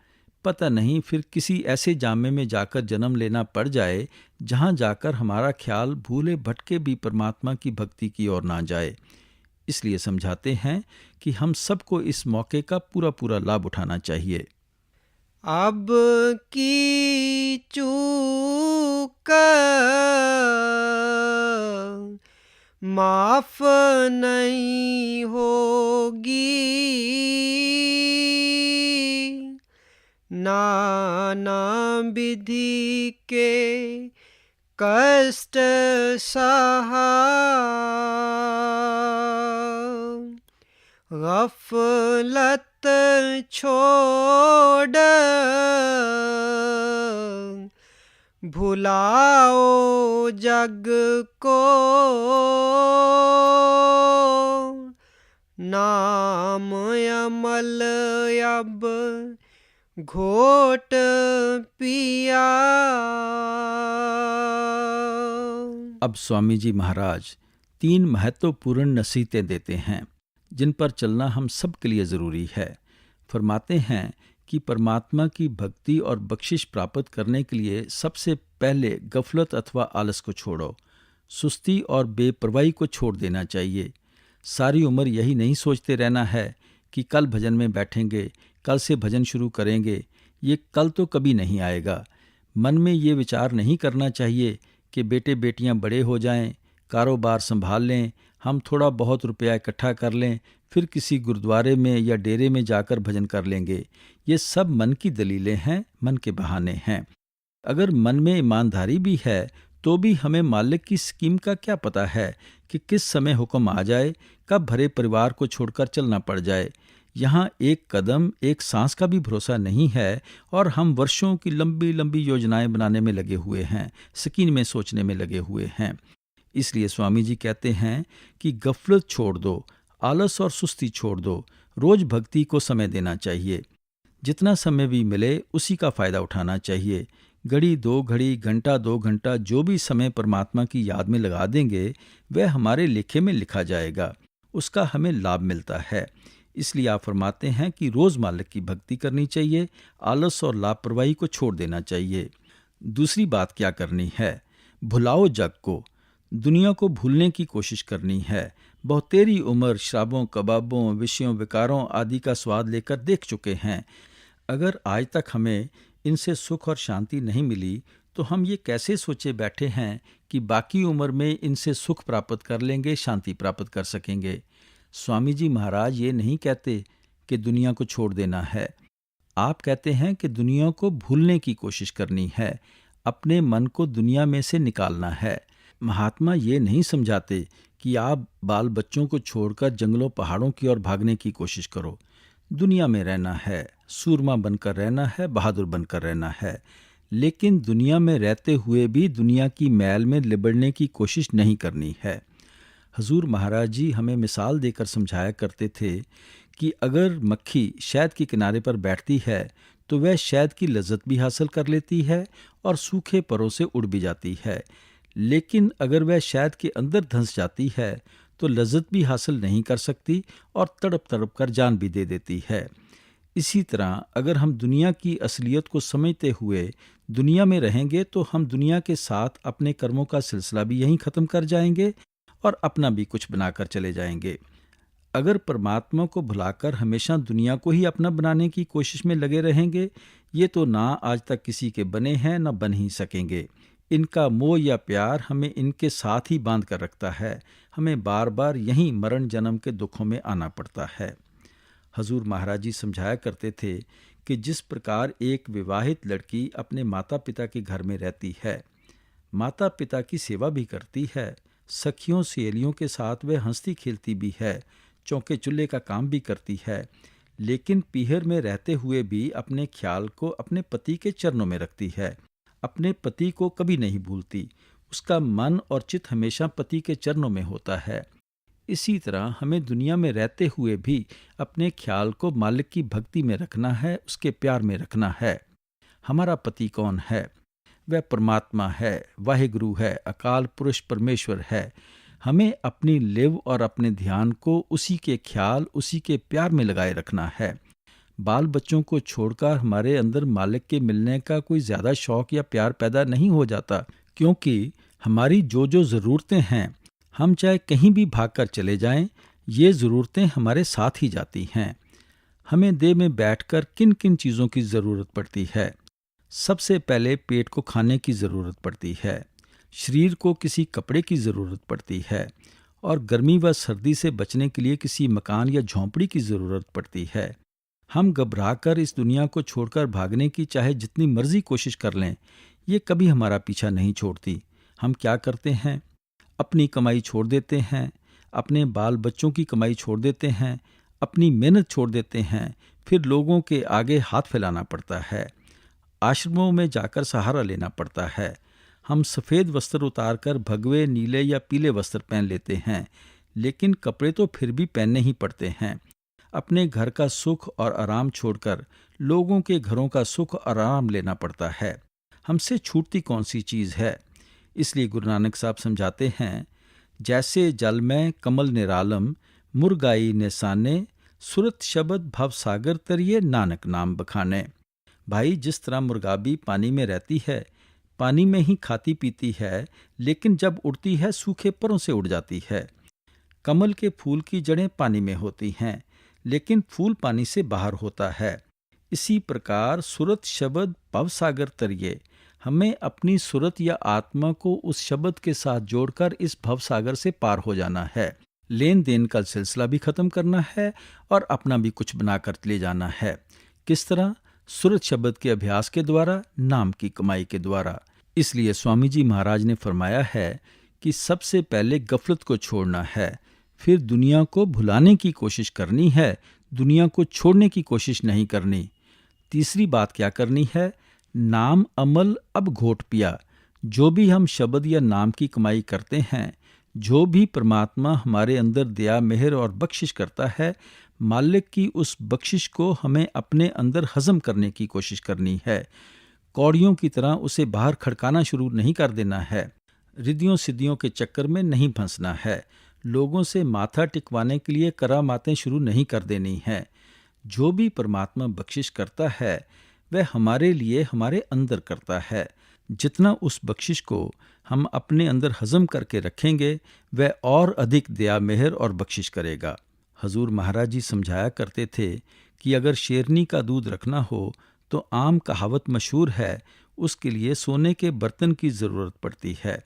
पता नहीं फिर किसी ऐसे जामे में जाकर जन्म लेना पड़ जाए जहाँ जाकर हमारा ख्याल भूले भटके भी परमात्मा की भक्ति की ओर ना जाए। इसलिए समझाते हैं कि हम सबको इस मौके का पूरा पूरा लाभ उठाना चाहिए। अब की चूक माफ नहीं होगी, नाना विधि के कष्ट सहा, गफलत छोड़ भुलाओ जग को, नाम अमल अब घोट पिया। अब स्वामी जी महाराज 3 महत्वपूर्ण नसीहतें देते हैं जिन पर चलना हम सब के लिए ज़रूरी है। फरमाते हैं कि परमात्मा की भक्ति और बख्शिश प्राप्त करने के लिए सबसे पहले गफलत अथवा आलस को छोड़ो। सुस्ती और बेपरवाही को छोड़ देना चाहिए। सारी उम्र यही नहीं सोचते रहना है कि कल भजन में बैठेंगे, कल से भजन शुरू करेंगे। ये कल तो कभी नहीं आएगा। मन में ये विचार नहीं करना चाहिए कि बेटे बेटियां बड़े हो जाएं, कारोबार संभाल लें, हम थोड़ा बहुत रुपया इकट्ठा कर लें, फिर किसी गुरुद्वारे में या डेरे में जाकर भजन कर लेंगे। ये सब मन की दलीलें हैं, मन के बहाने हैं। अगर मन में ईमानदारी भी है तो भी हमें मालिक की स्कीम का क्या पता है कि किस समय हुक्म आ जाए, कब भरे परिवार को छोड़कर चलना पड़ जाए। यहाँ एक कदम, एक सांस का भी भरोसा नहीं है और हम वर्षों की लंबी लंबी योजनाएं बनाने में लगे हुए हैं, स्कीम में सोचने में लगे हुए हैं। इसलिए स्वामी जी कहते हैं कि गफलत छोड़ दो, आलस और सुस्ती छोड़ दो, रोज भक्ति को समय देना चाहिए। जितना समय भी मिले उसी का फ़ायदा उठाना चाहिए। घड़ी 2 घड़ी, घंटा 2 घंटा जो भी समय परमात्मा की याद में लगा देंगे वह हमारे लेखे में लिखा जाएगा, उसका हमें लाभ मिलता है। इसलिए आप फरमाते हैं कि रोज़ मालिक की भक्ति करनी चाहिए, आलस और लापरवाही को छोड़ देना चाहिए। दूसरी बात क्या करनी है? भुलाओ जग को, दुनिया को भूलने की कोशिश करनी है। बहुतेरी उम्र शराबों, कबाबों, विषयों, विकारों आदि का स्वाद लेकर देख चुके हैं। अगर आज तक हमें इनसे सुख और शांति नहीं मिली तो हम ये कैसे सोचे बैठे हैं कि बाकी उम्र में इनसे सुख प्राप्त कर लेंगे, शांति प्राप्त कर सकेंगे। स्वामी जी महाराज ये नहीं कहते कि दुनिया को छोड़ देना है। आप कहते हैं कि दुनिया को भूलने की कोशिश करनी है, अपने मन को दुनिया में से निकालना है। महात्मा ये नहीं समझाते कि आप बाल बच्चों को छोड़कर जंगलों पहाड़ों की ओर भागने की कोशिश करो। दुनिया में रहना है, सूरमा बनकर रहना है, बहादुर बनकर रहना है, लेकिन दुनिया में रहते हुए भी दुनिया की मैल में लिबड़ने की कोशिश नहीं करनी है। हजूर महाराज जी हमें मिसाल देकर समझाया करते थे कि अगर मक्खी शहद के किनारे पर बैठती है तो वह शहद की लज्जत भी हासिल कर लेती है और सूखे परों से उड़ भी जाती है, लेकिन अगर वह शहद के अंदर धंस जाती है तो लज्जत भी हासिल नहीं कर सकती और तड़प तड़प कर जान भी दे देती है। इसी तरह अगर हम दुनिया की असलियत को समझते हुए दुनिया में रहेंगे तो हम दुनिया के साथ अपने कर्मों का सिलसिला भी यहीं ख़त्म कर जाएंगे और अपना भी कुछ बनाकर चले जाएंगे। अगर परमात्मा को भुलाकर हमेशा दुनिया को ही अपना बनाने की कोशिश में लगे रहेंगे, ये तो ना आज तक किसी के बने हैं ना बन ही सकेंगे। इनका मोह या प्यार हमें इनके साथ ही बांध कर रखता है, हमें बार बार यहीं मरण जन्म के दुखों में आना पड़ता है। हजूर महाराज जी समझाया करते थे कि जिस प्रकार एक विवाहित लड़की अपने माता पिता के घर में रहती है, माता पिता की सेवा भी करती है, सखियों सहेलियों के साथ वह हंसती खेलती भी है, चौके चूल्हे का काम भी करती है, लेकिन पीहर में रहते हुए भी अपने ख्याल को अपने पति के चरणों में रखती है, अपने पति को कभी नहीं भूलती, उसका मन और चित्त हमेशा पति के चरणों में होता है। इसी तरह हमें दुनिया में रहते हुए भी अपने ख्याल को मालिक की भक्ति में रखना है, उसके प्यार में रखना है। हमारा पति कौन है? वह परमात्मा है, वाहिगुरु है, अकाल पुरुष परमेश्वर है। हमें अपनी लिव और अपने ध्यान को उसी के ख्याल, उसी के प्यार में लगाए रखना है। बाल बच्चों को छोड़कर हमारे अंदर मालिक के मिलने का कोई ज़्यादा शौक़ या प्यार पैदा नहीं हो जाता, क्योंकि हमारी जो जो ज़रूरतें हैं, हम चाहे कहीं भी भागकर चले जाएं, ये ज़रूरतें हमारे साथ ही जाती हैं। हमें देह में बैठकर किन किन चीज़ों की ज़रूरत पड़ती है? सबसे पहले पेट को खाने की ज़रूरत पड़ती है, शरीर को किसी कपड़े की ज़रूरत पड़ती है, और गर्मी व सर्दी से बचने के लिए किसी मकान या झोंपड़ी की ज़रूरत पड़ती है। हम घबराकर इस दुनिया को छोड़कर भागने की चाहे जितनी मर्जी कोशिश कर लें, ये कभी हमारा पीछा नहीं छोड़ती। हम क्या करते हैं? अपनी कमाई छोड़ देते हैं, अपने बाल बच्चों की कमाई छोड़ देते हैं, अपनी मेहनत छोड़ देते हैं, फिर लोगों के आगे हाथ फैलाना पड़ता है, आश्रमों में जाकर सहारा लेना पड़ता है। हम सफ़ेद वस्त्र उतारकर भगवे नीले या पीले वस्त्र पहन लेते हैं, लेकिन कपड़े तो फिर भी पहनने ही पड़ते हैं। अपने घर का सुख और आराम छोड़कर लोगों के घरों का सुख और आराम लेना पड़ता है। हमसे छूटती कौन सी चीज़ है? इसलिए गुरु नानक साहब समझाते हैं, जैसे जल में कमल निरालम, मुरगाई निशाने, सुरत शब्द भव सागर तरिए, नानक नाम बखाने। भाई, जिस तरह मुर्गाबी पानी में रहती है, पानी में ही खाती पीती है, लेकिन जब उड़ती है सूखे परों से उड़ जाती है। कमल के फूल की जड़ें पानी में होती हैं, लेकिन फूल पानी से बाहर होता है। इसी प्रकार सुरत शब्द भवसागर तरिए, हमें अपनी सुरत या आत्मा को उस शब्द के साथ जोड़कर इस भवसागर से पार हो जाना है। लेन देन का सिलसिला भी खत्म करना है और अपना भी कुछ बनाकर ले जाना है। किस तरह? सुरत शब्द के अभ्यास के द्वारा, नाम की कमाई के द्वारा। इसलिए स्वामी जी महाराज ने फरमाया है कि सबसे पहले गफलत को छोड़ना है, फिर दुनिया को भुलाने की कोशिश करनी है, दुनिया को छोड़ने की कोशिश नहीं करनी। तीसरी बात क्या करनी है? नाम अमल अब घोट पिया। जो भी हम शब्द या नाम की कमाई करते हैं, जो भी परमात्मा हमारे अंदर दया मेहर और बख्शिश करता है, मालिक की उस बख्शिश को हमें अपने अंदर हजम करने की कोशिश करनी है। कौड़ियों की तरह उसे बाहर खड़काना शुरू नहीं कर देना है, रिद्धियों सिद्धियों के चक्कर में नहीं फंसना है, लोगों से माथा टिकवाने के लिए करामातें शुरू नहीं कर देनी है। जो भी परमात्मा बख्शिश करता है वह हमारे लिए हमारे अंदर करता है। जितना उस बख्शिश को हम अपने अंदर हजम करके रखेंगे, वह और अधिक दया मेहर और बख्शिश करेगा। हजूर महाराज जी समझाया करते थे कि अगर शेरनी का दूध रखना हो तो आम कहावत मशहूर है, उसके लिए सोने के बर्तन की ज़रूरत पड़ती है।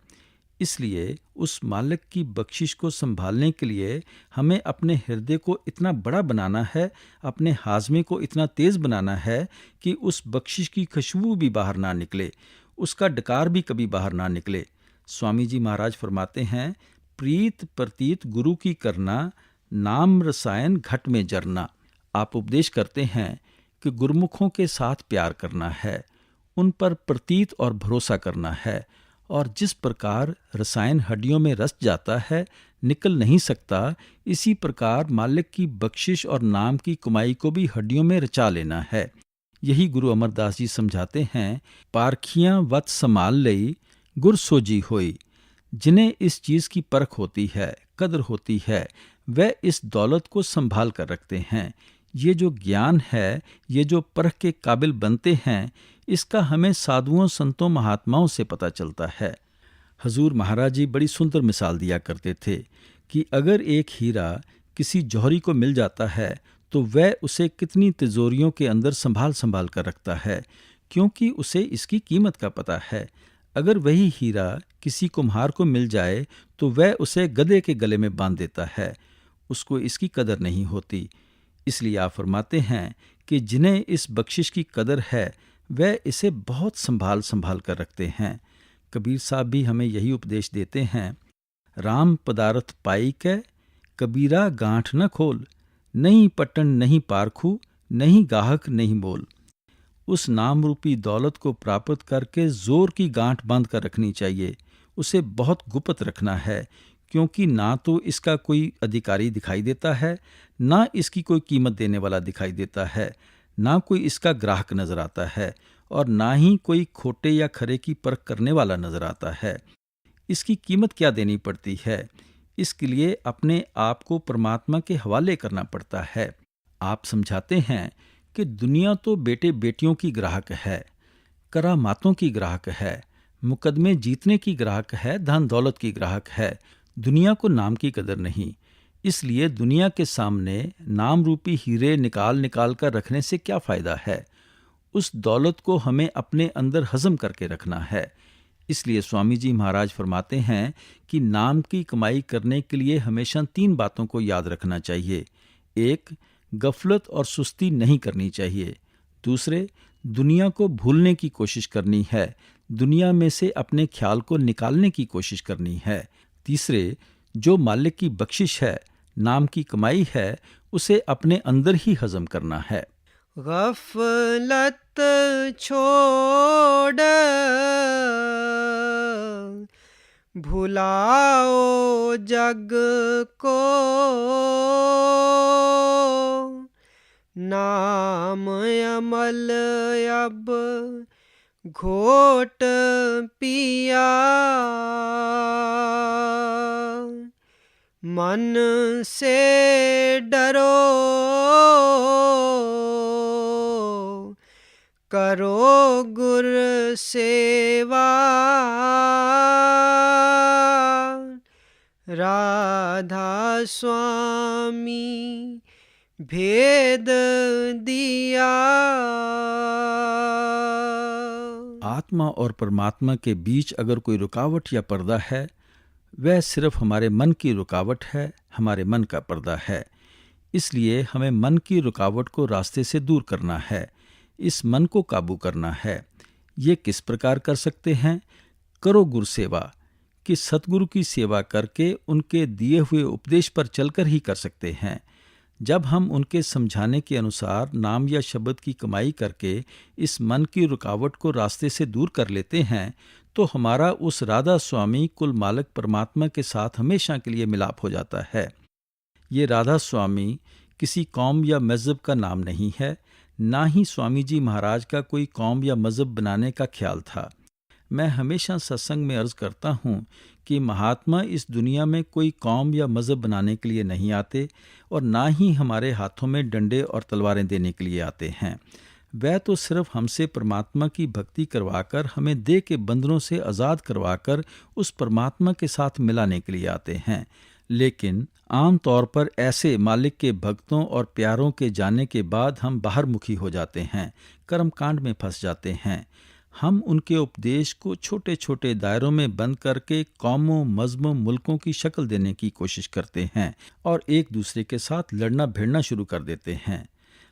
इसलिए उस मालिक की बख्शिश को संभालने के लिए हमें अपने हृदय को इतना बड़ा बनाना है, अपने हाजमे को इतना तेज़ बनाना है कि उस बख्शिश की खुशबू भी बाहर ना निकले, उसका डकार भी कभी बाहर ना निकले। स्वामी जी महाराज फरमाते हैं, प्रीत प्रतीत गुरु की करना, नाम रसायन घट में जरना। आप उपदेश करते हैं कि गुरुमुखों के साथ प्यार करना है, उन पर प्रतीत और भरोसा करना है, और जिस प्रकार रसायन हड्डियों में रस जाता है, निकल नहीं सकता, इसी प्रकार मालिक की बख्शिश और नाम की कमाई को भी हड्डियों में रचा लेना है। यही गुरु अमरदास जी समझाते हैं, पारखियां वत संभाल लई गुर सोजी होई। जिन्हें इस चीज़ की परख होती है, कदर होती है, वह इस दौलत को संभाल कर रखते हैं। ये जो ज्ञान है, ये जो परख के काबिल बनते हैं, इसका हमें साधुओं संतों महात्माओं से पता चलता है। हजूर महाराज जी बड़ी सुंदर मिसाल दिया करते थे कि अगर एक हीरा किसी जौहरी को मिल जाता है तो वह उसे कितनी तिजोरियों के अंदर संभाल संभाल कर रखता है, क्योंकि उसे इसकी कीमत का पता है। अगर वही हीरा किसी कुम्हार को मिल जाए तो वह उसे गधे के गले में बांध देता है, उसको इसकी कदर नहीं होती। इसलिए आप फरमाते हैं कि जिन्हें इस बख्शिश की कदर है वह इसे बहुत संभाल संभाल कर रखते हैं। कबीर साहब भी हमें यही उपदेश देते हैं, राम पदारथ पाई कै कबीरा गांठ न खोल, नहीं पटन नहीं पारखू, नहीं गाहक नहीं मोल। उस नाम रूपी दौलत को प्राप्त करके जोर की गांठ बांध कर रखनी चाहिए, उसे बहुत गुप्त रखना है, क्योंकि ना तो इसका कोई अधिकारी दिखाई देता है, ना इसकी कोई कीमत देने वाला दिखाई देता है, ना कोई इसका ग्राहक नजर आता है, और ना ही कोई खोटे या खरे की परख करने वाला नजर आता है। इसकी कीमत क्या देनी पड़ती है? इसके लिए अपने आप को परमात्मा के हवाले करना पड़ता है। आप समझाते हैं कि दुनिया तो बेटे बेटियों की ग्राहक है, करामातों की ग्राहक है, मुकदमे जीतने की ग्राहक है, धन दौलत की ग्राहक है। दुनिया को नाम की कदर नहीं। इसलिए दुनिया के सामने नाम रूपी हीरे निकाल निकाल कर रखने से क्या फायदा है। उस दौलत को हमें अपने अंदर हजम करके रखना है। इसलिए स्वामी जी महाराज फरमाते हैं कि नाम की कमाई करने के लिए हमेशा 3 बातों को याद रखना चाहिए। 1, गफलत और सुस्ती नहीं करनी चाहिए। दूसरे, दुनिया को भूलने की कोशिश करनी है, दुनिया में से अपने ख्याल को निकालने की कोशिश करनी है। तीसरे, जो मालिक की बख्शिश है, नाम की कमाई है, उसे अपने अंदर ही हजम करना है। गफलत छोड़ भुलाओ जग को, नाम अमल अब घोट पिया, मन से डरो करो गुर सेवा, राधा स्वामी भेद दिया। आत्मा और परमात्मा के बीच अगर कोई रुकावट या पर्दा है, वह सिर्फ हमारे मन की रुकावट है, हमारे मन का पर्दा है। इसलिए हमें मन की रुकावट को रास्ते से दूर करना है, इस मन को काबू करना है। ये किस प्रकार कर सकते हैं? करो गुरु सेवा, कि सतगुरु की सेवा करके उनके दिए हुए उपदेश पर चलकर ही कर सकते हैं। जब हम उनके समझाने के अनुसार नाम या शब्द की कमाई करके इस मन की रुकावट को रास्ते से दूर कर लेते हैं, तो हमारा उस राधा स्वामी कुल मालिक परमात्मा के साथ हमेशा के लिए मिलाप हो जाता है। ये राधा स्वामी किसी कौम या मज़हब का नाम नहीं है, ना ही स्वामी जी महाराज का कोई कौम या मज़हब बनाने का ख्याल था। मैं हमेशा सत्संग में अर्ज करता हूँ कि महात्मा इस दुनिया में कोई कौम या मज़हब बनाने के लिए नहीं आते और ना ही हमारे हाथों में डंडे और तलवारें देने के लिए आते हैं। वह तो सिर्फ हमसे परमात्मा की भक्ति करवाकर, हमें देह के बंधनों से आज़ाद करवाकर उस परमात्मा के साथ मिलाने के लिए आते हैं। लेकिन आम तौर पर ऐसे मालिक के भक्तों और प्यारों के जाने के बाद हम बाहरमुखी हो जाते हैं, कर्मकांड में फंस जाते हैं। हम उनके उपदेश को छोटे छोटे दायरों में बंद करके कौमों, मज़हबों, मुल्कों की शक्ल देने की कोशिश करते हैं और एक दूसरे के साथ लड़ना भिड़ना शुरू कर देते हैं।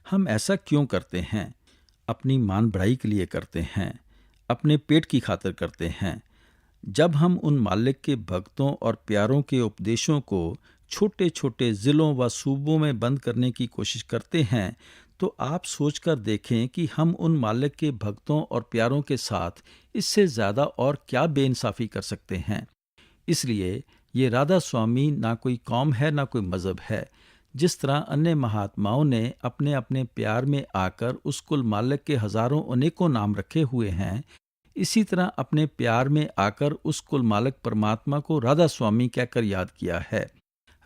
हम ऐसा क्यों करते हैं? अपनी मान बढ़ाई के लिए करते हैं, अपने पेट की खातिर करते हैं। जब हम उन मालिक के भक्तों और प्यारों के उपदेशों को छोटे छोटे ज़िलों व सूबों में बंद करने की कोशिश करते हैं, तो आप सोचकर देखें कि हम उन मालिक के भक्तों और प्यारों के साथ इससे ज़्यादा और क्या बेइंसाफ़ी कर सकते हैं। इसलिए ये राधा स्वामी ना कोई कौम है, ना कोई मज़हब है। जिस तरह अन्य महात्माओं ने अपने अपने प्यार में आकर उस कुल मालिक के हज़ारों अनेकों नाम रखे हुए हैं, इसी तरह अपने प्यार में आकर उस कुल मालिक परमात्मा को राधा स्वामी कहकर याद किया है।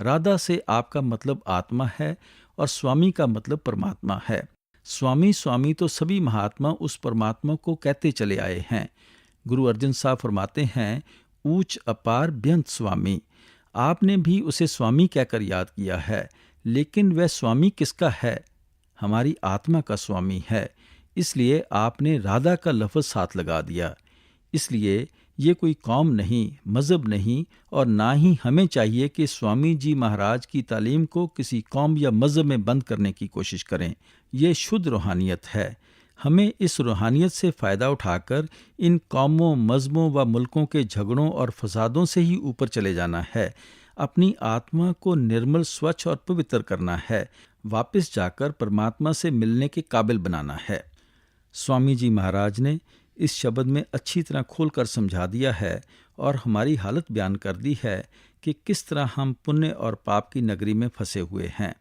राधा से आपका मतलब आत्मा है और स्वामी का मतलब परमात्मा है। स्वामी स्वामी तो सभी महात्मा उस परमात्मा को कहते चले आए हैं। गुरु अर्जन साहब फरमाते हैं, ऊंच अपार बेअंत स्वामी। आपने भी उसे स्वामी कहकर याद किया है, लेकिन वह स्वामी किसका है? हमारी आत्मा का स्वामी है। इसलिए आपने राधा का लफ्ज़ साथ लगा दिया। इसलिए ये कोई कौम नहीं, मज़हब नहीं, और ना ही हमें चाहिए कि स्वामी जी महाराज की तालीम को किसी कौम या मज़हब में बंद करने की कोशिश करें। ये शुद्ध रूहानियत है। हमें इस रूहानियत से फ़ायदा उठाकर इन कौमों, मज़हबों व मुल्कों के झगड़ों और फसादों से ही ऊपर चले जाना है। अपनी आत्मा को निर्मल, स्वच्छ और पवित्र करना है। वापस जाकर परमात्मा से मिलने के काबिल बनाना है। स्वामी जी महाराज ने इस शब्द में अच्छी तरह खोलकर समझा दिया है और हमारी हालत बयान कर दी है कि किस तरह हम पुण्य और पाप की नगरी में फंसे हुए हैं,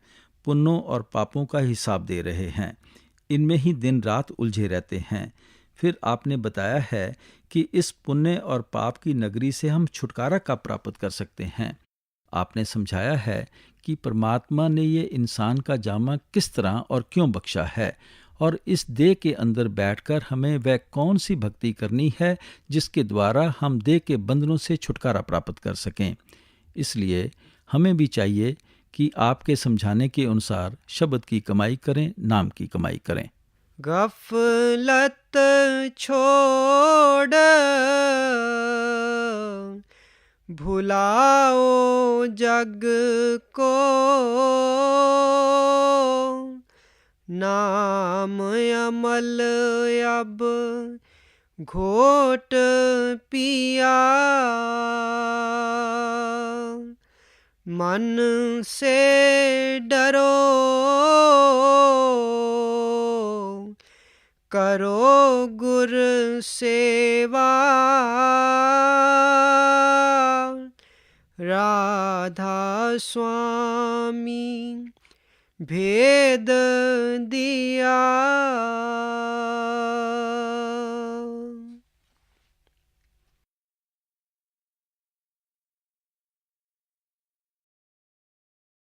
पुण्यों और पापों का हिसाब दे रहे हैं, इनमें ही दिन रात उलझे रहते हैं। फिर आपने बताया है कि इस पुण्य और पाप की नगरी से हम छुटकारा कब प्राप्त कर सकते हैं। आपने समझाया है कि परमात्मा ने ये इंसान का जामा किस तरह और क्यों बख्शा है, और इस देह के अंदर बैठकर हमें वह कौन सी भक्ति करनी है जिसके द्वारा हम देह के बंधनों से छुटकारा प्राप्त कर सकें। इसलिए हमें भी चाहिए कि आपके समझाने के अनुसार शब्द की कमाई करें, नाम की कमाई करें। गफलत छोड़ भुलाओ जग को, नाम अमल अब घोट पिया, मन से डरो करो गुर सेवा, राधा स्वामी भेद दिया।